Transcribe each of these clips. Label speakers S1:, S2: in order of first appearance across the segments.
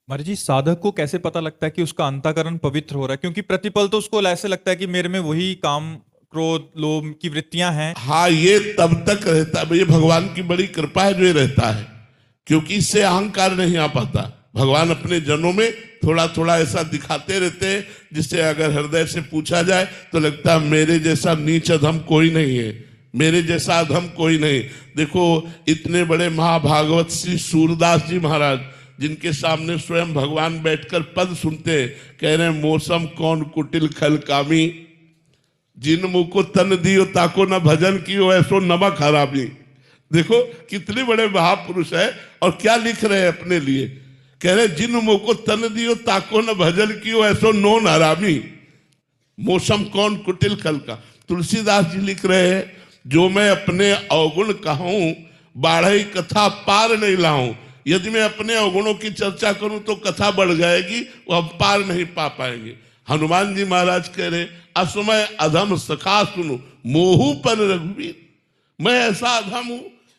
S1: महाराज जी, साधक को कैसे पता लगता है कि उसका अंतःकरण पवित्र हो रहा है? क्योंकि प्रतिपल तो उसको ऐसे लगता है कि मेरे में वही काम, क्रोध, लोभ की वृत्तियां हैं।
S2: हाँ, ये तब तक रहता है, ये भगवान की बड़ी कृपा है जो ये रहता है, क्योंकि इससे अहंकार नहीं आ पाता। भगवान अपने जनों में थोड़ा थोड़ा ऐसा दिखाते रहते हैं, जिससे अगर हृदय से पूछा जाए तो लगता है मेरे जैसा नीच अधम कोई नहीं है, मेरे जैसा अधम कोई नहीं। देखो, इतने बड़े महाभागवत श्री सूरदास जी महाराज, जिनके सामने स्वयं भगवान बैठकर पद सुनते, कह रहे हैं मौसम कौन कुटिल खल कामी, जिन मुंह को तन दियो ताको न भजन कियो ऐसो नमक हरामी। देखो कितने बड़े महापुरुष है, और क्या लिख रहे हैं अपने लिए, कह रहे जिन मुंह को तन दियो ताको न भजन कियो ऐसो नोन हरामी। मौसम कौन कुटिल खल का। तुलसीदास जी लिख रहे हैं, जो मैं अपने अवगुण कहूं बाढ़ई कथा पार नहीं लाऊं। यदि मैं अपने अवगुणों की चर्चा करूं तो कथा बढ़ जाएगी, वो हम पार नहीं पा पाएंगे। हनुमान जी महाराज कह रहे, असमय अधम सखा सुनो मोहू पर रघुवीर। मैं ऐसा अधम हूं,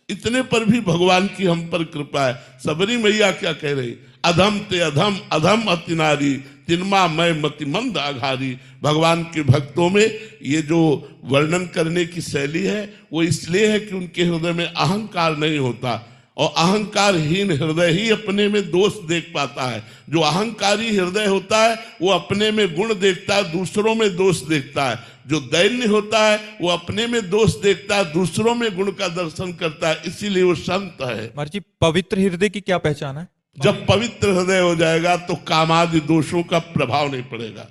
S2: इतने पर भी भगवान की हम पर कृपा है। सबरी मैया क्या कह रही, अधम ते अधम अधम अति नारी, तिनमा मैं मति मंद आघारी। भगवान के भक्तों में ये जो वर्णन करने की शैली है वो इसलिए है कि उनके हृदय में अहंकार नहीं होता, और अहंकारहीन हृदय ही अपने में दोष देख पाता है। जो अहंकारी हृदय होता है वो अपने में गुण देखता है, दूसरों में दोष देखता है। जो दैन्य होता है वो अपने में दोष देखता है, दूसरों में गुण का दर्शन करता है, इसीलिए वो संत है।
S1: महाराज जी, पवित्र हृदय की क्या पहचान है?
S2: जब पवित्र हृदय हो जाएगा तो कामादि दोषों का प्रभाव नहीं पड़ेगा।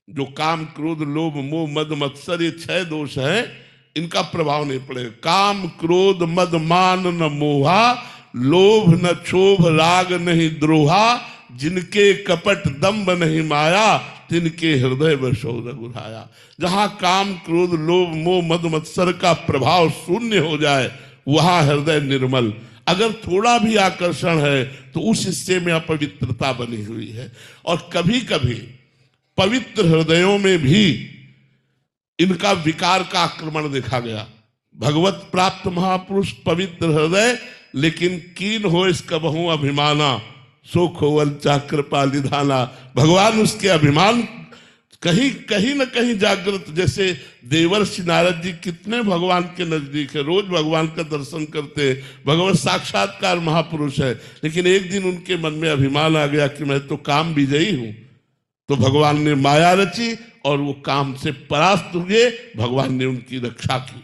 S2: जो काम, क्रोध, लोभ, मोह, मद, मत्सर, ये 6 दोष हैं, इनका प्रभाव नहीं पड़ेगा। काम, क्रोध, मद, मान न मोहा, लोभ न क्षोभ, राग नहीं द्रोहा, जिनके कपट दंभ नहीं माया, तिनके हृदय वशो रघुराया। जहां काम, क्रोध, लोभ, मोह, मद, मत्सर का प्रभाव शून्य हो जाए वहां हृदय निर्मल। अगर थोड़ा भी आकर्षण है तो उस हिस्से में अपवित्रता बनी हुई है। और कभी कभी पवित्र हृदयों में भी इनका विकार का आक्रमण देखा गया। भगवत प्राप्त महापुरुष पवित्र हृदय, लेकिन कीन हो इस कबहू अभिमाना, सो खोवल चा कृपा निधाना। भगवान उसके अभिमान कहीं कहीं न कहीं जागृत। जैसे देवर्षि नारद जी कितने भगवान के नजदीक है, रोज भगवान का दर्शन करते, भगवत साक्षात्कार महापुरुष है, लेकिन एक दिन उनके मन में अभिमान आ गया कि मैं तो काम विजयी हूं। तो भगवान ने माया रची और वो काम से परास्त हुए, भगवान ने उनकी रक्षा की।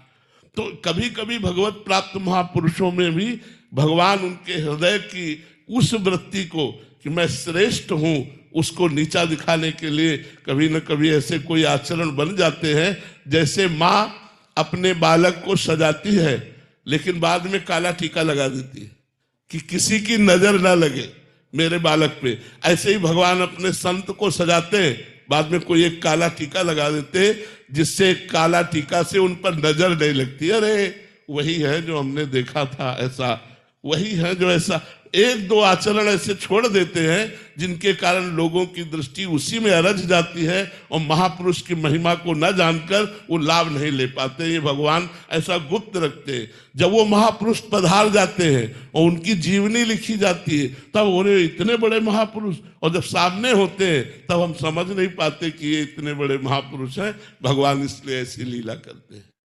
S2: तो कभी कभी भगवत प्राप्त महापुरुषों में भी भगवान उनके हृदय की उस वृत्ति को कि मैं श्रेष्ठ हूं, उसको नीचा दिखाने के लिए कभी न कभी ऐसे कोई आचरण बन जाते हैं। जैसे माँ अपने बालक को सजाती है लेकिन बाद में काला टीका लगा देती है कि किसी की नजर ना लगे मेरे बालक पे, ऐसे ही भगवान अपने संत को सजाते हैं, बाद में कोई एक काला टीका लगा देते जिससे काला टीका से उन पर नजर नहीं लगती। अरे वही है जो हमने देखा था, ऐसा वही है जो ऐसा। एक दो आचरण ऐसे छोड़ देते हैं जिनके कारण लोगों की दृष्टि उसी में अरझ जाती है, और महापुरुष की महिमा को न जानकर वो लाभ नहीं ले पाते। ये भगवान ऐसा गुप्त रखते हैं। जब वो महापुरुष पधार जाते हैं और उनकी जीवनी लिखी जाती है तब उन्हें इतने बड़े महापुरुष, और जब सामने होते हैं तब हम समझ नहीं पाते कि ये इतने बड़े महापुरुष हैं। भगवान इसलिए ऐसी लीला करते हैं।